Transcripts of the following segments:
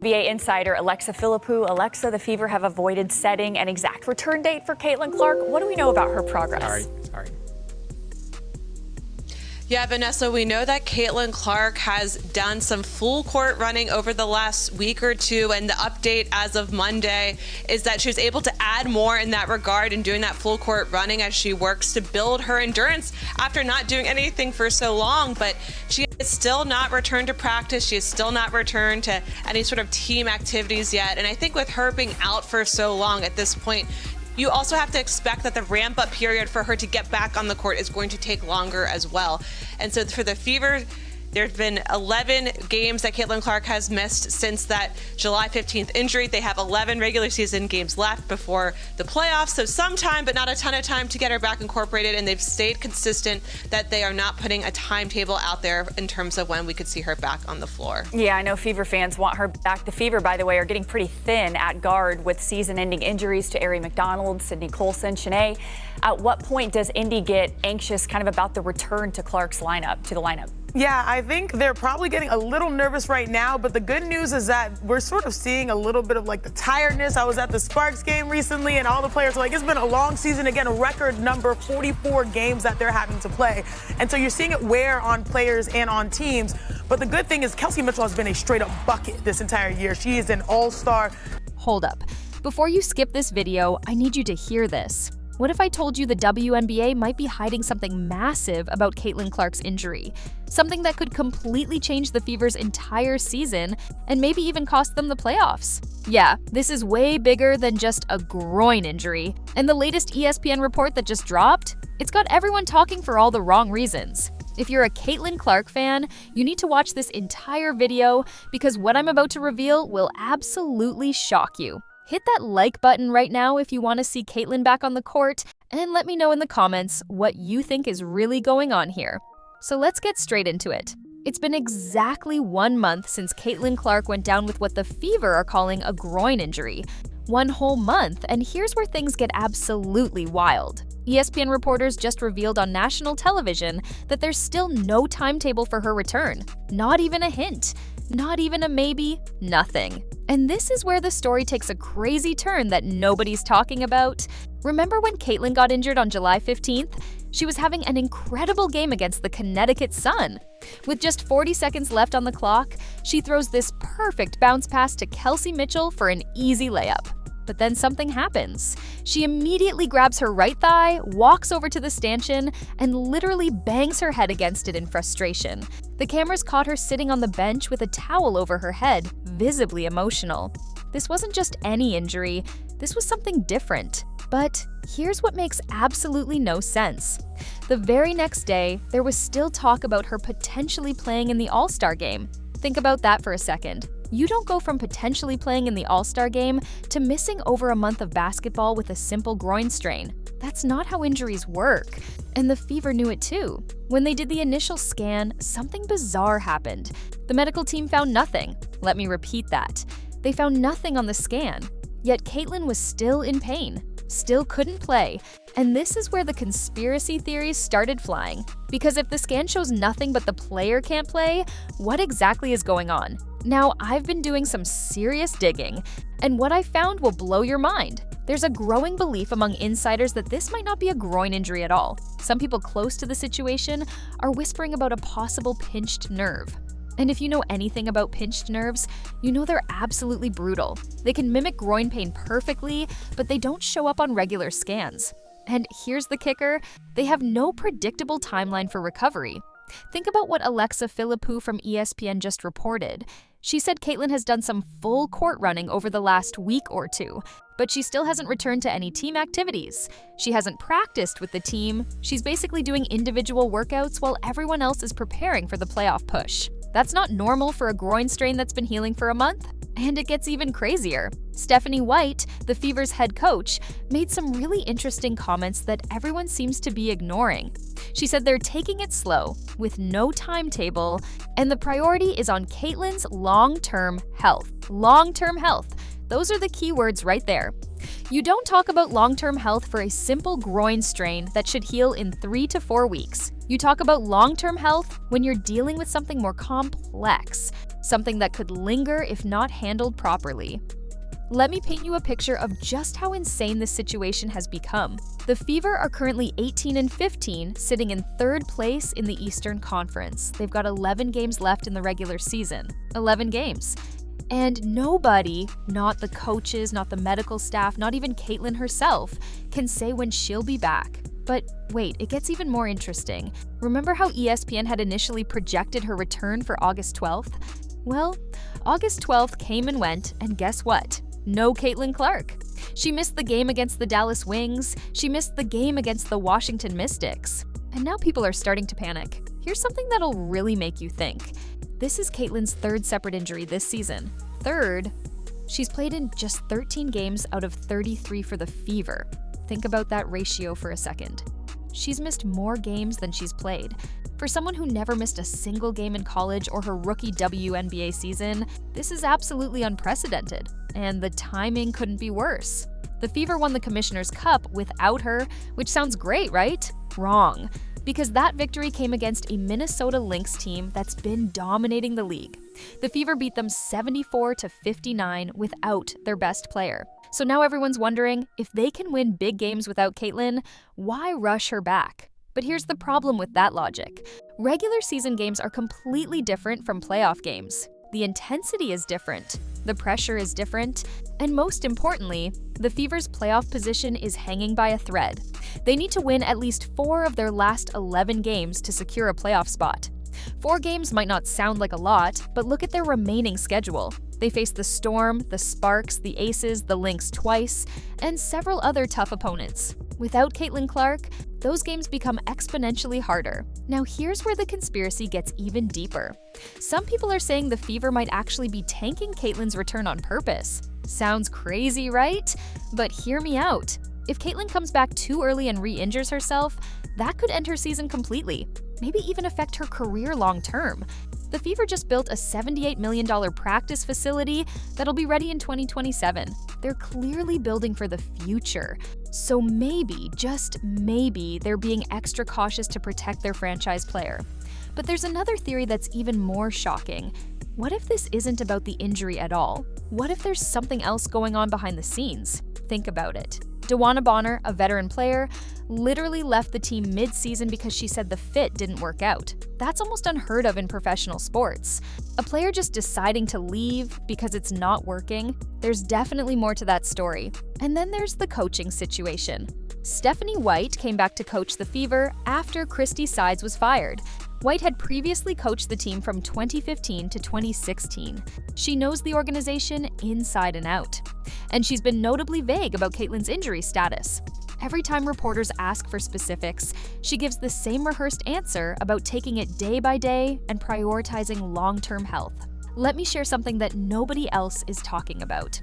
WNBA insider Alexa Philippou. Alexa, the Fever have avoided setting an exact return date for Caitlin Clark. What do we know about her progress? Sorry. Yeah, Vanessa, we know that Caitlin Clark has done some full court running over the last week or two, and the update as of Monday is that she was able to add more in that regard and doing that full court running as she works to build her endurance after not doing anything for so long. But she has still not returned to practice. She has still not returned to any sort of team activities yet. And I think with her being out for so long at this point, you also have to expect that the ramp-up period for her to get back on the court is going to take longer as well. And so for the Fever, there's been 11 games that Caitlin Clark has missed since that July 15th injury. They have 11 regular season games left before the playoffs, so some time, but not a ton of time to get her back incorporated, and they've stayed consistent that they are not putting a timetable out there in terms of when we could see her back on the floor. Yeah, I know Fever fans want her back. The Fever, by the way, are getting pretty thin at guard with season-ending injuries to Ari McDonald, Sydney Colson, Shanae. At what point does Indy get anxious kind of about the return to Clark's lineup, to the lineup? Yeah, I think they're probably getting a little nervous right now, but the good news is that we're sort of seeing a little bit of like the tiredness. I was at the Sparks game recently, and all the players are like, it's been a long season. Again, a record number, 44 games that they're having to play. And so you're seeing it wear on players and on teams. But the good thing is Kelsey Mitchell has been a straight-up bucket this entire year. She is an all-star. Hold up. Before you skip this video, I need you to hear this. What if I told you the WNBA might be hiding something massive about Caitlin Clark's injury? Something that could completely change the Fever's entire season and maybe even cost them the playoffs. Yeah, this is way bigger than just a groin injury. And the latest ESPN report that just dropped, it's got everyone talking for all the wrong reasons. If you're a Caitlin Clark fan, you need to watch this entire video because what I'm about to reveal will absolutely shock you. Hit that like button right now if you want to see Caitlin back on the court, and let me know in the comments what you think is really going on here. So let's get straight into it. It's been exactly 1 month since Caitlin Clark went down with what the Fever are calling a groin injury. 1 whole month, and here's where things get absolutely wild. ESPN reporters just revealed on national television that there's still no timetable for her return. Not even a hint. Not even a maybe, nothing. And this is where the story takes a crazy turn that nobody's talking about. Remember when Caitlin got injured on July 15th? She was having an incredible game against the Connecticut Sun. With just 40 seconds left on the clock, she throws this perfect bounce pass to Kelsey Mitchell for an easy layup. But then something happens. She immediately grabs her right thigh, walks over to the stanchion, and literally bangs her head against it in frustration. The cameras caught her sitting on the bench with a towel over her head, visibly emotional. This wasn't just any injury, this was something different. But here's what makes absolutely no sense. The very next day, there was still talk about her potentially playing in the All-Star game. Think about that for a second. You don't go from potentially playing in the All-Star game to missing over a month of basketball with a simple groin strain. That's not how injuries work. And the Fever knew it too. When they did the initial scan, something bizarre happened. The medical team found nothing. Let me repeat that. They found nothing on the scan. Yet Caitlin was still in pain, still couldn't play. And this is where the conspiracy theories started flying. Because if the scan shows nothing but the player can't play, what exactly is going on? Now, I've been doing some serious digging, and what I found will blow your mind. There's a growing belief among insiders that this might not be a groin injury at all. Some people close to the situation are whispering about a possible pinched nerve. And if you know anything about pinched nerves, you know they're absolutely brutal. They can mimic groin pain perfectly, but they don't show up on regular scans. And here's the kicker, they have no predictable timeline for recovery. Think about what Alexa Philippou from ESPN just reported. She said Caitlin has done some full court running over the last week or two, but she still hasn't returned to any team activities. She hasn't practiced with the team. She's basically doing individual workouts while everyone else is preparing for the playoff push. That's not normal for a groin strain that's been healing for a month. And it gets even crazier. Stephanie White, the Fever's head coach, made some really interesting comments that everyone seems to be ignoring. She said they're taking it slow, with no timetable, and the priority is on Caitlin's long-term health. Long-term health. Those are the key words right there. You don't talk about long-term health for a simple groin strain that should heal in 3 to 4 weeks. You talk about long-term health when you're dealing with something more complex. something that could linger if not handled properly. Let me paint you a picture of just how insane this situation has become. The Fever are currently 18-15, sitting in 3rd place in the Eastern Conference. They've got 11 games left in the regular season. 11 games. And nobody, not the coaches, not the medical staff, not even Caitlin herself, can say when she'll be back. But wait, it gets even more interesting. Remember how ESPN had initially projected her return for August 12th? Well, August 12th came and went, and guess what? No Caitlin Clark. She missed the game against the Dallas Wings. She missed the game against the Washington Mystics. And now people are starting to panic. Here's something that'll really make you think. This is Caitlin's 3rd separate injury this season. 3rd? She's played in just 13 games out of 33 for the Fever. Think about that ratio for a second. She's missed more games than she's played. For someone who never missed a single game in college or her rookie WNBA season, this is absolutely unprecedented, and the timing couldn't be worse. The Fever won the Commissioner's Cup without her, which sounds great, right? Wrong, because that victory came against a Minnesota Lynx team that's been dominating the league. The Fever beat them 74-59 without their best player. So now everyone's wondering, if they can win big games without Caitlin, why rush her back? But here's the problem with that logic. Regular season games are completely different from playoff games. The intensity is different, the pressure is different, and most importantly, the Fever's playoff position is hanging by a thread. They need to win at least 4 of their last 11 games to secure a playoff spot. 4 games might not sound like a lot, but look at their remaining schedule. They face the Storm, the Sparks, the Aces, the Lynx twice, and several other tough opponents. Without Caitlin Clark, those games become exponentially harder. Now here's where the conspiracy gets even deeper. Some people are saying the Fever might actually be tanking Caitlin's return on purpose. Sounds crazy, right? But hear me out. If Caitlin comes back too early and re-injures herself, that could end her season completely, maybe even affect her career long term. The Fever just built a $78 million practice facility that'll be ready in 2027. They're clearly building for the future. So maybe, just maybe, they're being extra cautious to protect their franchise player. But there's another theory that's even more shocking. What if this isn't about the injury at all? What if there's something else going on behind the scenes? Think about it. Dewana Bonner, a veteran player, literally left the team mid-season because she said the fit didn't work out. That's almost unheard of in professional sports. A player just deciding to leave because it's not working? There's definitely more to that story. And then there's the coaching situation. Stephanie White came back to coach the Fever after Christy Sides was fired. White had previously coached the team from 2015 to 2016. She knows the organization inside and out. And she's been notably vague about Caitlin's injury status. Every time reporters ask for specifics, she gives the same rehearsed answer about taking it day by day and prioritizing long-term health. Let me share something that nobody else is talking about.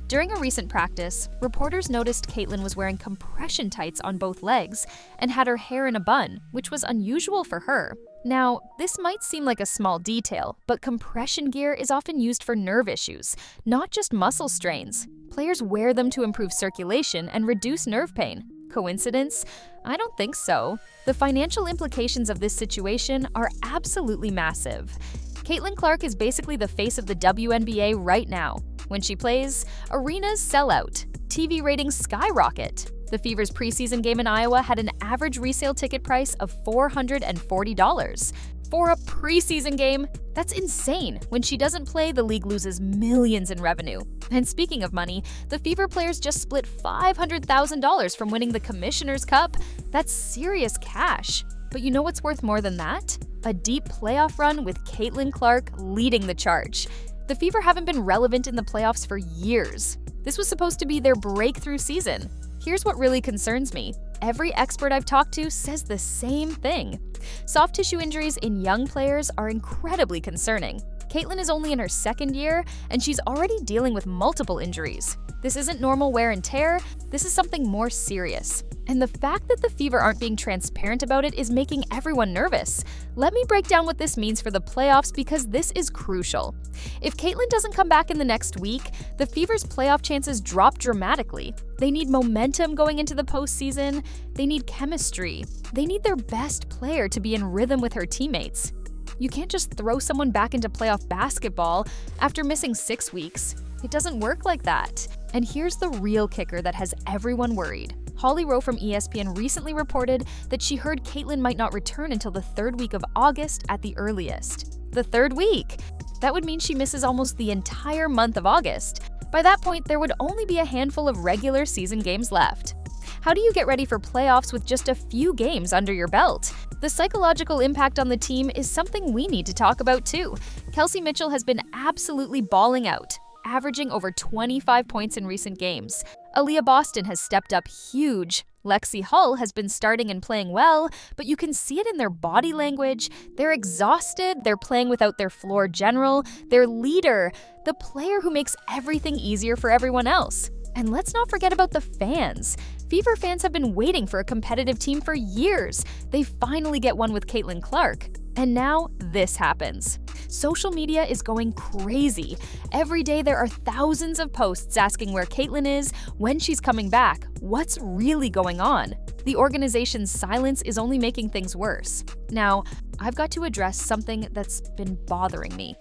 During a recent practice, reporters noticed Caitlin was wearing compression tights on both legs and had her hair in a bun, which was unusual for her. Now, this might seem like a small detail, but compression gear is often used for nerve issues, not just muscle strains. Players wear them to improve circulation and reduce nerve pain. Coincidence? I don't think so. The financial implications of this situation are absolutely massive. Caitlin Clark is basically the face of the WNBA right now. When she plays, arenas sell out, TV ratings skyrocket. The Fever's preseason game in Iowa had an average resale ticket price of $440. For a preseason game, that's insane. When she doesn't play, the league loses millions in revenue. And speaking of money, the Fever players just split $500,000 from winning the Commissioner's Cup. That's serious cash. But you know what's worth more than that? A deep playoff run with Caitlin Clark leading the charge. The Fever haven't been relevant in the playoffs for years. This was supposed to be their breakthrough season. Here's what really concerns me. Every expert I've talked to says the same thing. Soft tissue injuries in young players are incredibly concerning. Caitlin is only in her 2nd year, and she's already dealing with multiple injuries. This isn't normal wear and tear, this is something more serious. And the fact that the Fever aren't being transparent about it is making everyone nervous. Let me break down what this means for the playoffs because this is crucial. If Caitlin doesn't come back in the next week, the Fever's playoff chances drop dramatically. They need momentum going into the postseason. They need chemistry. They need their best player to be in rhythm with her teammates. You can't just throw someone back into playoff basketball after missing 6 weeks. It doesn't work like that. And here's the real kicker that has everyone worried. Holly Rowe from ESPN recently reported that she heard Caitlin might not return until the 3rd week of August at the earliest. The 3rd week! That would mean she misses almost the entire month of August. By that point, there would only be a handful of regular season games left. How do you get ready for playoffs with just a few games under your belt? The psychological impact on the team is something we need to talk about too. Kelsey Mitchell has been absolutely balling out, averaging over 25 points in recent games. Aaliyah Boston has stepped up huge. Lexi Hull has been starting and playing well, but you can see it in their body language. They're exhausted, they're playing without their floor general, their leader, the player who makes everything easier for everyone else. And let's not forget about the fans. Fever fans have been waiting for a competitive team for years. They finally get one with Caitlin Clark. And now this happens. Social media is going crazy. Every day there are thousands of posts asking where Caitlin is, when she's coming back, what's really going on. The organization's silence is only making things worse. Now, I've got to address something that's been bothering me.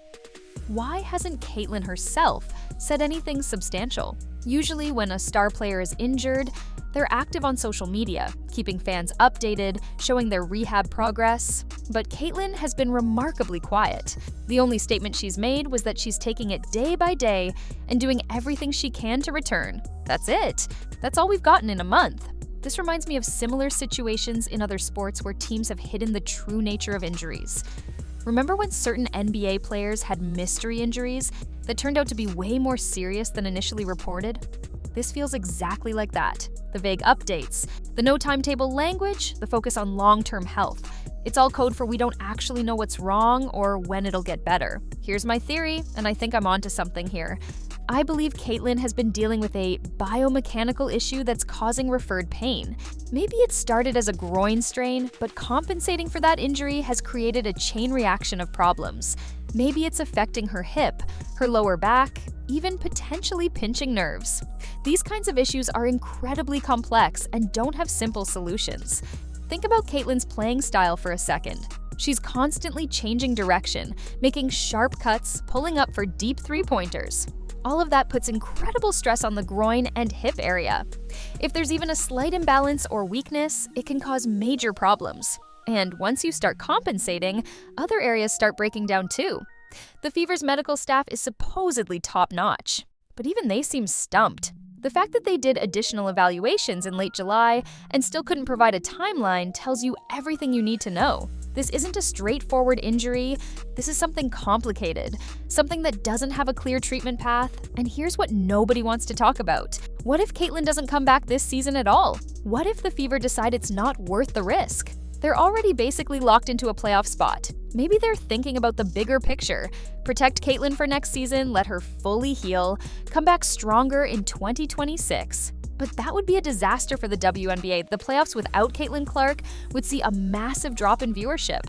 Why hasn't Caitlin herself said anything substantial? Usually when a star player is injured, they're active on social media, keeping fans updated, showing their rehab progress. But Caitlin has been remarkably quiet. The only statement she's made was that she's taking it day by day and doing everything she can to return. That's it. That's all we've gotten in a month. This reminds me of similar situations in other sports where teams have hidden the true nature of injuries. Remember when certain NBA players had mystery injuries that turned out to be way more serious than initially reported? This feels exactly like that. The vague updates, the no timetable language, the focus on long-term health. It's all code for we don't actually know what's wrong or when it'll get better. Here's my theory, and I think I'm onto something here. I believe Caitlin has been dealing with a biomechanical issue that's causing referred pain. Maybe it started as a groin strain, but compensating for that injury has created a chain reaction of problems. Maybe it's affecting her hip, her lower back, even potentially pinching nerves. These kinds of issues are incredibly complex and don't have simple solutions. Think about Caitlin's playing style for a second. She's constantly changing direction, making sharp cuts, pulling up for deep three-pointers. All of that puts incredible stress on the groin and hip area. If there's even a slight imbalance or weakness, it can cause major problems. And once you start compensating, other areas start breaking down too. The Fever's medical staff is supposedly top-notch, but even they seem stumped. The fact that they did additional evaluations in late July and still couldn't provide a timeline tells you everything you need to know. This isn't a straightforward injury. This is something complicated, something that doesn't have a clear treatment path. And here's what nobody wants to talk about. What if Caitlin doesn't come back this season at all? What if the Fever decide it's not worth the risk? They're already basically locked into a playoff spot. Maybe they're thinking about the bigger picture. Protect Caitlin for next season, let her fully heal, come back stronger in 2026. But that would be a disaster for the WNBA. The playoffs without Caitlin Clark would see a massive drop in viewership.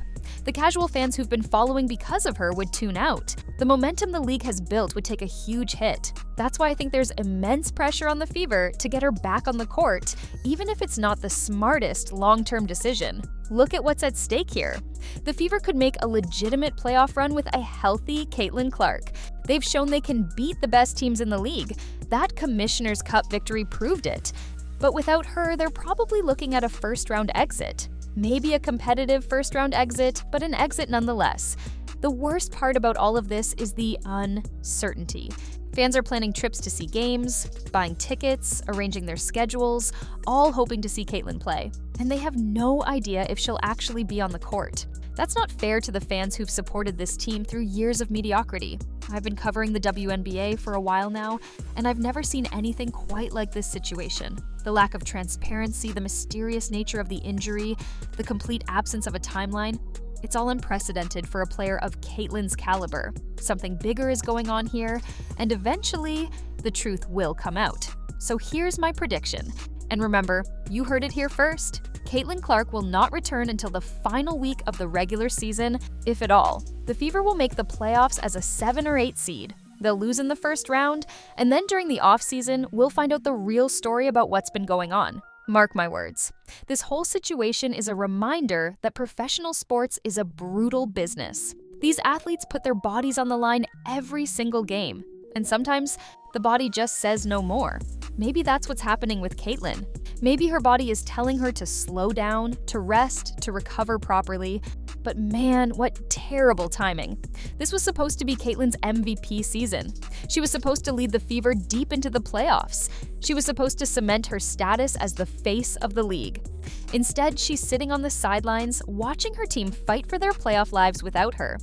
The casual fans who've been following because of her would tune out. The momentum the league has built would take a huge hit. That's why I think there's immense pressure on the Fever to get her back on the court, even if it's not the smartest long-term decision. Look at what's at stake here. The Fever could make a legitimate playoff run with a healthy Caitlin Clark. They've shown they can beat the best teams in the league. That Commissioner's Cup victory proved it. But without her, they're probably looking at a first-round exit. Maybe a competitive first-round exit, but an exit nonetheless. The worst part about all of this is the uncertainty. Fans are planning trips to see games, buying tickets, arranging their schedules, all hoping to see Caitlin play. And they have no idea if she'll actually be on the court. That's not fair to the fans who've supported this team through years of mediocrity. I've been covering the WNBA for a while now, and I've never seen anything quite like this situation. The lack of transparency, the mysterious nature of the injury, the complete absence of a timeline, it's all unprecedented for a player of Caitlin's caliber. Something bigger is going on here, and eventually, the truth will come out. So here's my prediction. And remember, you heard it here first. Caitlin Clark will not return until the final week of the regular season, if at all. The Fever will make the playoffs as a 7 or 8 seed. They'll lose in the first round, and then during the offseason, we'll find out the real story about what's been going on. Mark my words. This whole situation is a reminder that professional sports is a brutal business. These athletes put their bodies on the line every single game, and sometimes the body just says no more. Maybe that's what's happening with Caitlin. Maybe her body is telling her to slow down, to rest, to recover properly. But man, what terrible timing. This was supposed to be Caitlin's MVP season. She was supposed to lead the Fever deep into the playoffs. She was supposed to cement her status as the face of the league. Instead, she's sitting on the sidelines, watching her team fight for their playoff lives without her.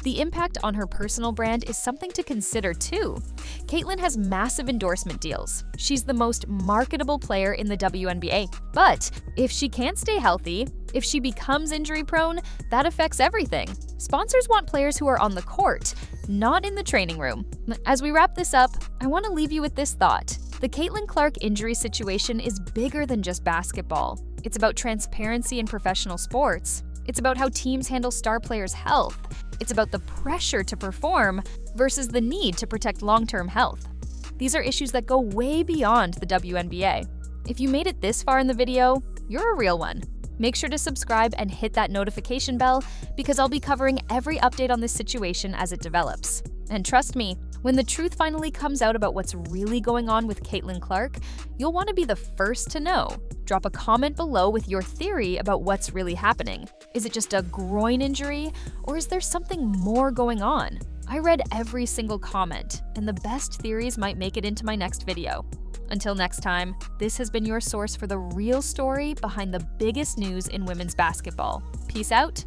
The impact on her personal brand is something to consider too. Caitlin has massive endorsement deals. She's the most marketable player in the WNBA. But if she can't stay healthy, if she becomes injury-prone, that affects everything. Sponsors want players who are on the court, not in the training room. As we wrap this up, I want to leave you with this thought. The Caitlin Clark injury situation is bigger than just basketball. It's about transparency in professional sports. It's about how teams handle star players' health. It's about the pressure to perform versus the need to protect long-term health. These are issues that go way beyond the WNBA. If you made it this far in the video, you're a real one. Make sure to subscribe and hit that notification bell because I'll be covering every update on this situation as it develops. And trust me, when the truth finally comes out about what's really going on with Caitlin Clark, you'll want to be the first to know. Drop a comment below with your theory about what's really happening. Is it just a groin injury, or is there something more going on? I read every single comment, and the best theories might make it into my next video. Until next time, this has been your source for the real story behind the biggest news in women's basketball. Peace out.